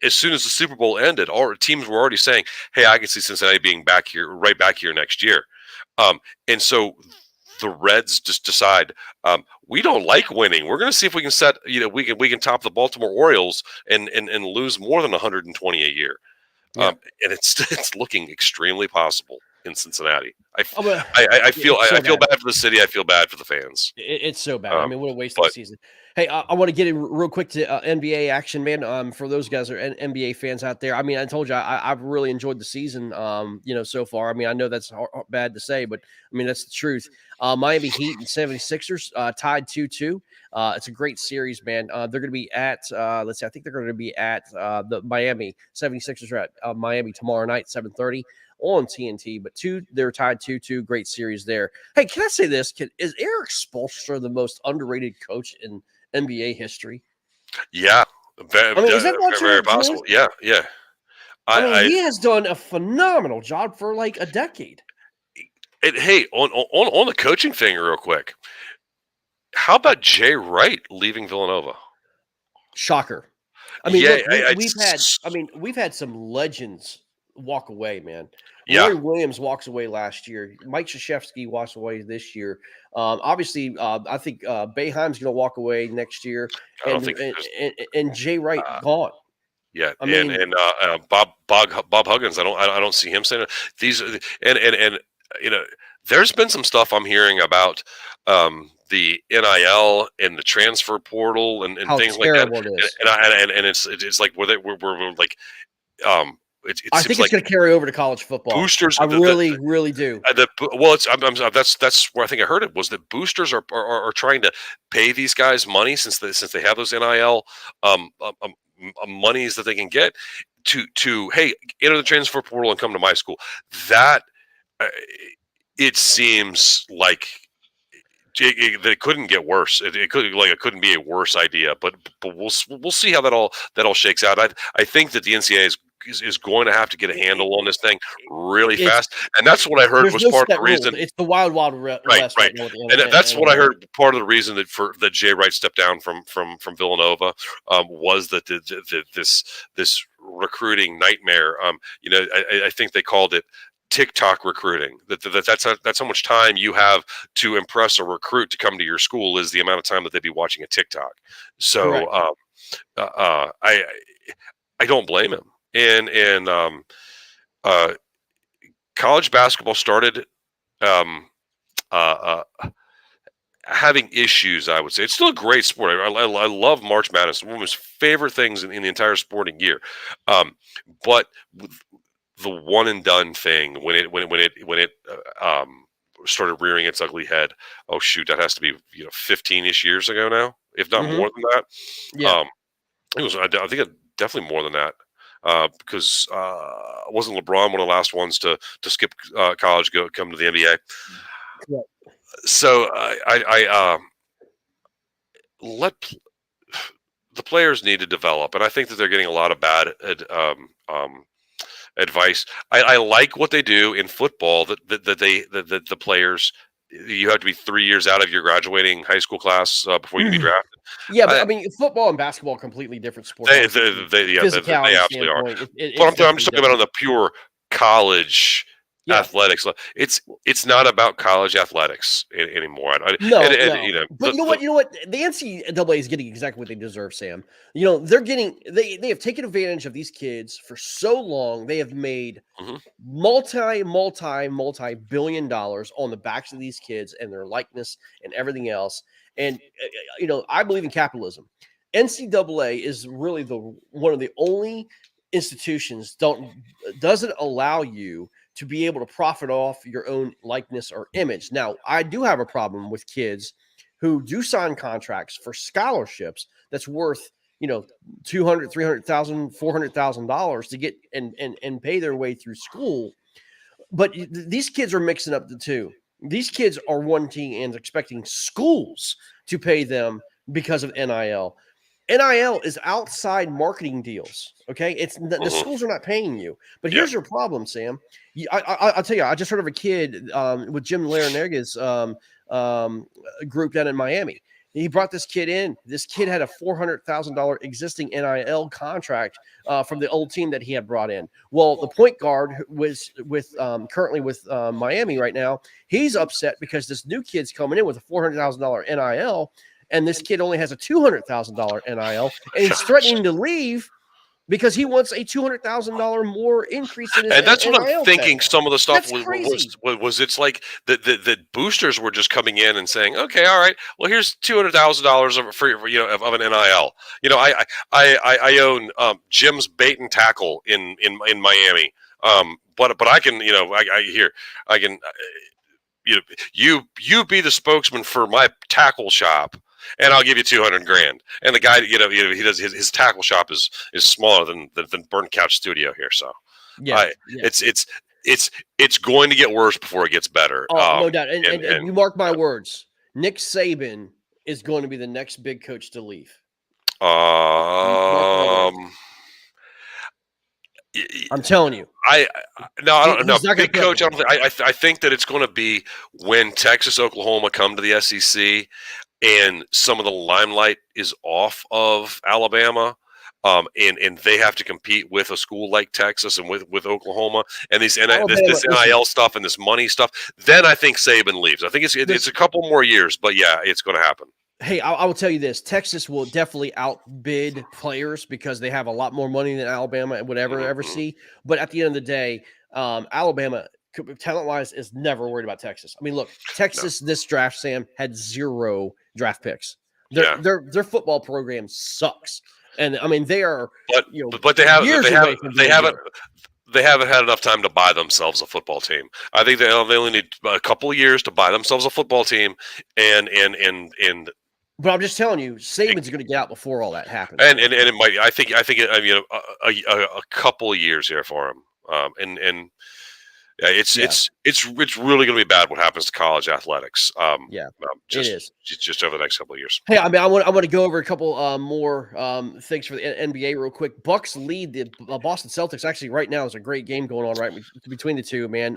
as soon as the Super Bowl ended, our teams were already saying, "Hey, I can see Cincinnati being right back here next year," and so the Reds just decide we don't like winning. We're going to see if we can we can top the Baltimore Orioles and lose more than 120 a year, Yeah. and it's looking extremely possible in Cincinnati. Oh, but I it's so feel bad. bad for the city. I feel bad for the fans. It's so bad. I mean, what a waste of a But season. Hey, I want to get in real quick to NBA action, man. For those guys that are NBA fans out there, I mean, I told you I've really enjoyed the season. So far. I mean, I know that's bad to say, but I mean that's the truth. Miami Heat and 76ers tied 2-2. It's a great series, man. They're going to be at let's see, I think they're going to be at the Miami 76ers are at Miami tomorrow night, 7:30 on TNT. But they're tied 2-2. Great series there. Hey, can I say this? Is Eric Spoelstra the most underrated coach in NBA history? yeah, I mean, is that not very true, Julius? possible. Yeah, yeah. I mean, I he has done a phenomenal job for like a decade. hey, on the coaching thing, real quick. How about Jay Wright leaving Villanova? Shocker. I mean, Yeah, look, we've had some legends walk away, man. yeah. Roy Williams walks away last year. Mike Krzyzewski walks away this year. Obviously, I think Boeheim's going to walk away next year, I don't and think and, there's and Jay Wright uh, gone. yeah, I and mean, Bob Huggins. I don't see him saying it. These and you know, there's been some stuff I'm hearing about the NIL and the transfer portal and how things like that. terrible it is. And it's like we're like it I seems think it's like going to carry over to college football. boosters I really, really do. well, that's where I think I heard it was that boosters are trying to pay these guys money since they have those NIL monies that they can get to hey, enter the transfer portal and come to my school. That uh, it seems like it couldn't get worse. It couldn't be a worse idea. But we'll see how that all shakes out. I think that the NCAA is going to have to get a handle on this thing really It's fast, and that's what I heard there's was no part of set the rules. reason. It's the wild, wild Right, west right, right now with the and that's what I NIL. heard. Part of the reason that Jay Wright stepped down from Villanova was that this recruiting nightmare. I think they called it TikTok recruiting. That's how much time you have to impress a recruit to come to your school is the amount of time that they'd be watching a TikTok. So Correct. I don't blame him. And uh, college basketball started uh, having issues. I would say it's still a great sport. I love March Madness. One of my favorite things in the entire sporting year. But the one and done thing when it started rearing its ugly head. Oh shoot, that has to be 15-ish years ago now, if not Mhm. more than that. Yeah. It was. I think definitely more than that. Because wasn't LeBron one of the last ones to skip college, come to the NBA? Correct. So I let the players need to develop, and I think that they're getting a lot of bad advice. I like what they do in football that the players you have to be 3 years out of your graduating high school class before you can be drafted. Yeah, but I mean, football and basketball are completely different sports. They Obviously, from a yeah, they physicality absolutely are. standpoint, But it's I'm definitely just talking about on different. the pure college Yeah. athletics. It's not about college athletics anymore. No, And no. you know, But you know what? You know what? The NCAA is getting exactly what they deserve, Sam. You know, they're getting they have taken advantage of these kids for so long. They have made mhm. multi-billion dollars on the backs of these kids and their likeness and everything else. And you know, I believe in capitalism. NCAA is really the one of the only institutions doesn't allow you to be able to profit off your own likeness or image. Now, I do have a problem with kids who do sign contracts for scholarships that's worth, you know, 200, 300,000, $400,000 to get and pay their way through school. But these kids are mixing up the two. These kids are wanting and expecting schools to pay them because of NIL. NIL is outside marketing deals. Okay, it's the schools are not paying you. But Yeah. here's your problem, Sam. I'll tell you. I just heard of a kid with Jim Laranaga's group down in Miami. He brought this kid in. This kid had a $400,000 existing NIL contract from the old team that he had brought in. Well, the point guard was currently with Miami right now. He's upset because this new kid's coming in with a $400,000 NIL, and this kid only has a $200,000 NIL, and he's threatening to leave because he wants a $200,000 more increase in his And that's what I'm NIL thinking. pay. Some of the stuff That's crazy. was it's like the boosters were just coming in and saying, okay, all right, well, here's $200,000 for you know of an NIL. You know, I own Jim's Bait and Tackle in Miami. But I can, you know, I can you be the spokesman for my tackle shop, and I'll give you 200 grand. And the guy, you know he does his tackle shop is smaller than Burn Couch Studio here. So Yeah, it's going to get worse before it gets better. Oh, no doubt. And you mark my words, Nick Saban is going to be the next big coach to leave. Mark my words. I'm telling you. I don't know. He's not gonna Big coach. put up I think that it's going to be when Texas, Oklahoma come to the SEC, and some of the limelight is off of Alabama. And they have to compete with a school like Texas and with Oklahoma and this NIL stuff and this money stuff. Then I think Saban leaves. I think it's a couple more years, but yeah, it's going to happen. Hey, I will tell you this: Texas will definitely outbid players because they have a lot more money than Alabama would ever see. But at the end of the day, Alabama, talent-wise, is never worried about Texas. I mean, look, Texas this draft, Sam, had 0 draft picks. Their football program sucks, and I mean they are. But they haven't had enough time to buy themselves a football team. I think they only need a couple of years to buy themselves a football team, and. But I'm just telling you, Saban's going to get out before all that happens. And it might. I think a couple of years here for him. Yeah, it's really going to be bad what happens to college athletics. It is just over the next couple of years. Hey, I mean, I want to go over a couple more things for the NBA real quick. Bucks lead the Boston Celtics. Actually, right now is a great game going on right between the two, man.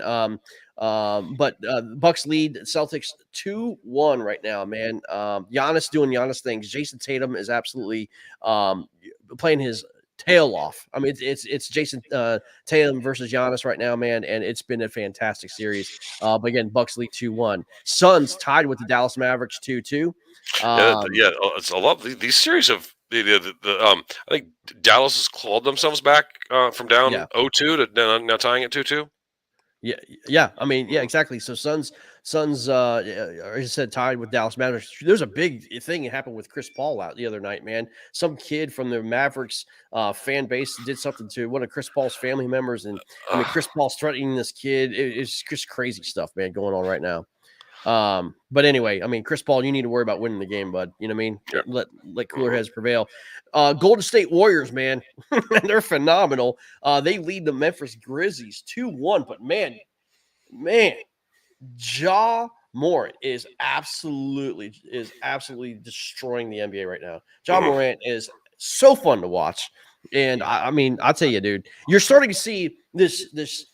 But Bucks lead Celtics 2-1 right now, man. Giannis doing Giannis things. Jason Tatum is absolutely playing his tail off. I mean, it's Jason Tatum versus Giannis right now, man, and it's been a fantastic series. But again, Bucks lead 2-1. Suns tied with the Dallas Mavericks 2-2. It's a lot. These series have I think Dallas has clawed themselves back from down 0-2 to now tying at 2-2. Yeah. I mean, yeah, exactly. So Suns, as I said, tied with Dallas Mavericks. There's a big thing that happened with Chris Paul out the other night, man. Some kid from the Mavericks fan base did something to one of Chris Paul's family members, and I mean, Chris Paul's threatening this kid. It's just crazy stuff, man, going on right now. But anyway, I mean, Chris Paul, you need to worry about winning the game, bud. You know what I mean? Yeah. Let cooler heads prevail. Golden State Warriors, man, they're phenomenal. They lead the Memphis Grizzlies 2-1. But man, Ja Morant is absolutely destroying the NBA right now. Ja Morant is so fun to watch, and I mean, I'll tell you, dude, you're starting to see this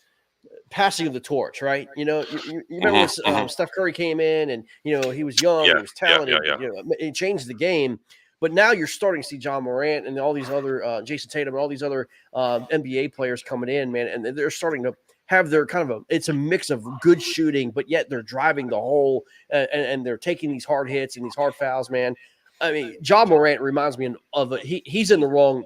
passing of the torch, right? You remember Hmm. when Steph Curry came in and he was young, Yeah, he was yeah, talented, yeah, it changed the game. But now you're starting to see John Morant and all these other Jason Tatum and all these other NBA players coming in, man, and they're starting to have their kind of it's a mix of good shooting, but yet they're driving the hole and they're taking these hard hits and these hard fouls, man. I mean, John Morant reminds me of he's in the wrong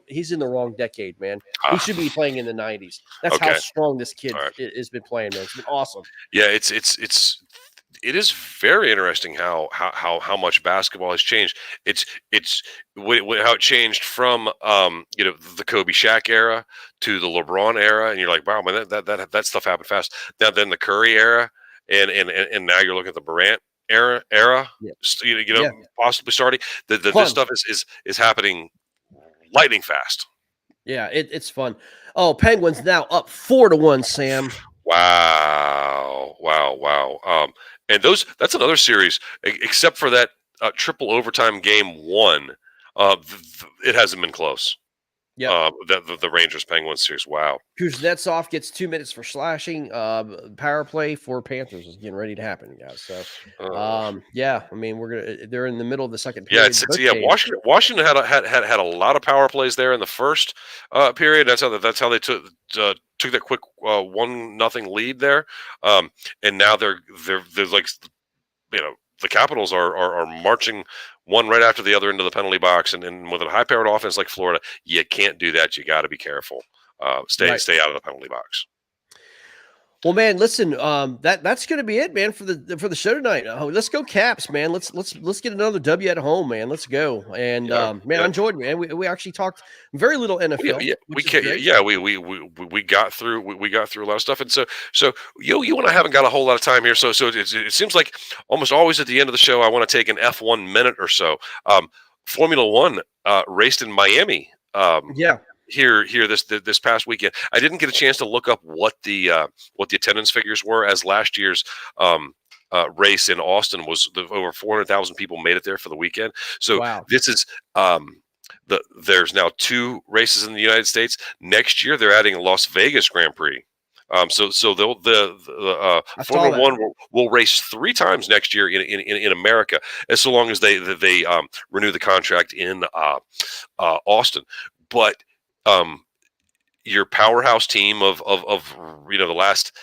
decade, man. He yeah. should be playing in the 90s. That's how Okay. strong this kid All right. has been playing, man. It's been awesome. Yeah, it is very interesting how much basketball has changed. It's how it changed from the Kobe Shaq era to the LeBron era, and you're like, wow, man, that stuff happened fast. Now then the Curry era, and now you're looking at the Morant era, Yeah. Yeah. possibly starting. This Fun. stuff is happening lightning fast. Yeah, it's fun. Oh, Penguins now up 4-1, Sam. Wow, wow, wow. And that's another series, except for that triple overtime game one. It hasn't been close. Yep. The Rangers Penguins series. Wow. Kuznetsov gets 2 minutes for slashing. Power play for Panthers is getting ready to happen, guys. So, yeah, I mean, they're in the middle of the second Yeah, period. yeah. Washington had a lot of power plays there in the first period. That's how they took that quick 1-0 lead there. And now they're like, the Capitals are marching one right after the other into the penalty box, and with a high-powered offense like Florida, you can't do that. You got to be careful. Stay out of the penalty box. Well, man, listen, that's going to be it, man, for the show tonight. Let's go Caps, man. Let's get another W at home, man. Let's go. And man, I enjoyed it, man. We actually talked very little NFL. We got through a lot of stuff, and so you and I haven't got a whole lot of time here. So it seems like almost always at the end of the show, I want to take an F1 minute or so. Formula One raced in Miami. Here this past weekend. I didn't get a chance to look up what the attendance figures were, as last year's race in Austin was over 400,000 people made it there for the weekend. So wow. This is there's now 2 races in the United States. Next year they're adding a Las Vegas Grand Prix. So the Formula One will race 3 times next year in America, as so long as they renew the contract in Austin. But your powerhouse team of the last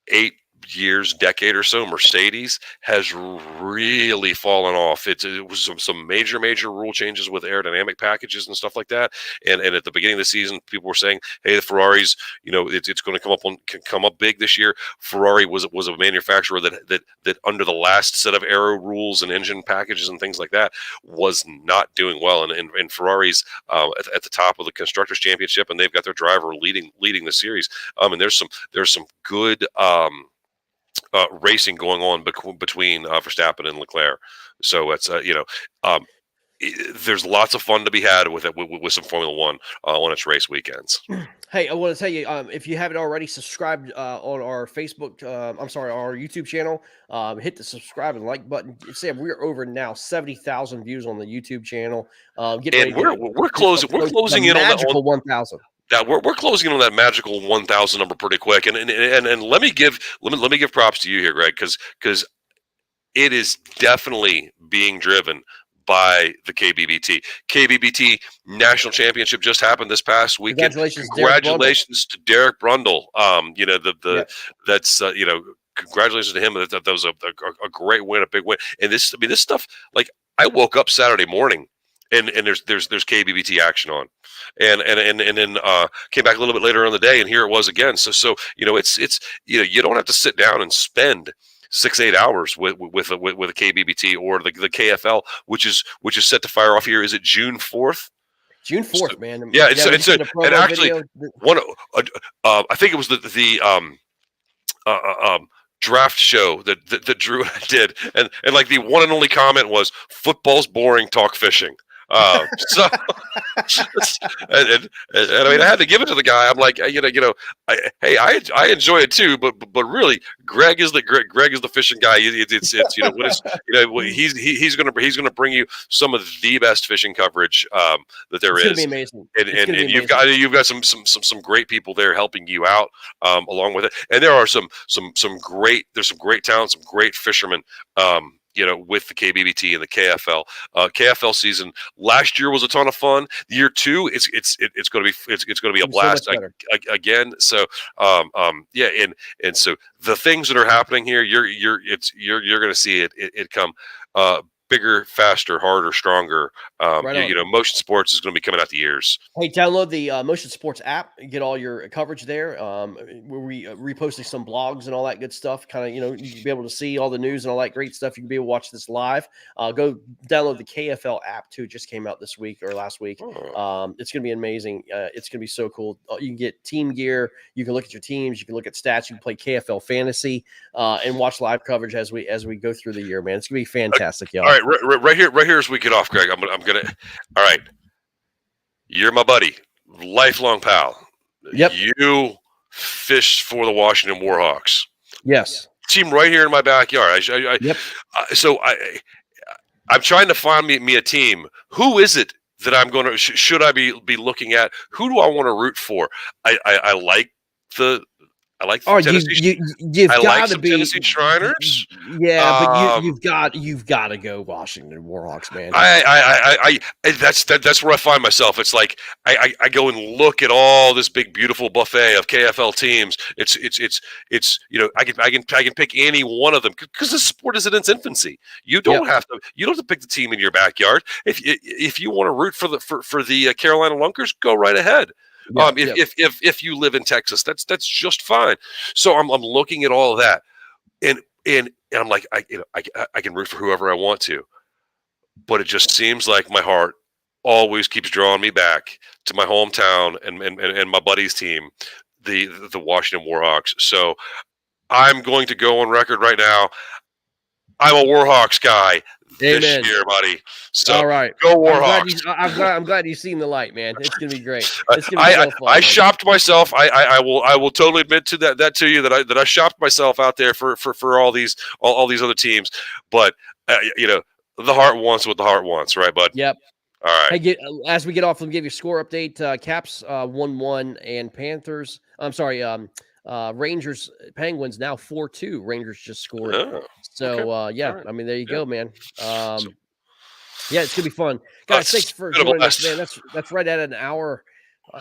8 years, decade or so, Mercedes has really fallen off. It was some major rule changes with aerodynamic packages and stuff like that. And at the beginning of the season, people were saying, "Hey, the Ferraris, it's going to come up big this year." Ferrari was a manufacturer that under the last set of aero rules and engine packages and things like that was not doing well. And Ferrari's at the top of the Constructors' Championship, and they've got their driver leading the series. And there's some good racing going on between Verstappen and Leclerc. So it's there's lots of fun to be had with some Formula One on its race weekends. Hey, I want to tell you, if you haven't already subscribed on our Facebook, our YouTube channel, hit the subscribe and like button. Sam, we're over now 70,000 views on the YouTube channel. We're closing in on magical 1,000. That we're closing in on that magical 1,000 number pretty quick, and let me give props to you here, Greg, because it is definitely being driven by the KBBT. KBBT National Championship just happened this past weekend. Congratulations to Derek Brundle. Congratulations to him. That was a great win, a big win. And this stuff, like, I woke up Saturday morning and there's KBBT action on, and then came back a little bit later on the day, and here it was again. So it's you don't have to sit down and spend 6-8 hours with a KBBT or the KFL, which is set to fire off here. Is it June 4th? June 4th, man. Yeah, and actually I think it was the draft show that Drew and I did, and like the one and only comment was, "Football's boring, talk fishing." So, and I mean, I had to give it to the guy. I'm like, hey, I enjoy it too, but really, Greg is the fishing guy. It's what is he's gonna bring you some of the best fishing coverage that there It's is. gonna be amazing. And you've got some great people there helping you out along with it. And there are some great talent, some great fishermen. With the KBBT and the KFL. KFL season last year was a ton of fun. Year 2, it's going to be a blast again. So yeah, and so the things that are happening here, you're going to see it come bigger, faster, harder, stronger. Motion sports is going to be coming out the ears. Hey, download the Motion Sports app. Get all your coverage there. We're reposting some blogs and all that good stuff. Kind of, you'll be able to see all the news and all that great stuff. You can be able to watch this live. Go download the KFL app too. It just came out this week or last week. Oh. It's going to be amazing. It's going to be so cool. You can get team gear. You can look at your teams. You can look at stats. You can play KFL fantasy and watch live coverage as we go through the year. Man, it's going to be fantastic, y'all. All right, right here as we get off, Greg. I'm gonna. All right. You're my buddy, lifelong pal. Yep. You fish for the Washington Warhawks. Yes. Team right here in my backyard. Yep. So I'm trying to find me a team. Who is it that I'm going to? Should I be looking at? Who do I want to root for? I like the. I like Tennessee. You've got to be Tennessee Shriners. Yeah, but you've got to go Washington Warhawks, man. That's where I find myself. It's like I go and look at all this big beautiful buffet of KFL teams. It's I can pick any one of them because the sport is in its infancy. You don't have to pick the team in your backyard. If you want to root for the Carolina Lunkers, go right ahead. If you live in Texas, that's just fine. So I'm looking at all of that, and I'm like, I can root for whoever I want to, but it just seems like my heart always keeps drawing me back to my hometown and my buddy's team, the Washington Warhawks. So I'm going to go on record right now. I'm a Warhawks guy. This year, buddy. So, all right, go Warhawks. I'm glad you've seen the light, man. It's gonna be great. It's gonna be so fun. I shopped myself. I will totally admit to that to you that I shopped myself out there for all these other teams. But the heart wants what the heart wants, right, bud? Yep. All right. Hey, as we get off, let me give you a score update. Caps 1-1 and Panthers. I'm sorry. Rangers Penguins now 4-2. Rangers just scored. Oh, so okay. right. I mean, there you go, man. It's gonna be fun, guys. Thanks for joining us, man. That's right at an hour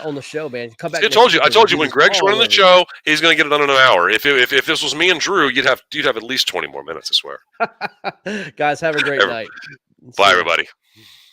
on the show, man. Come back. I told you when Greg's running the show, he's gonna get it done in an hour. If this was me and Drew, you'd have at least 20 more minutes, I swear. Guys, have a great night. Bye, everybody.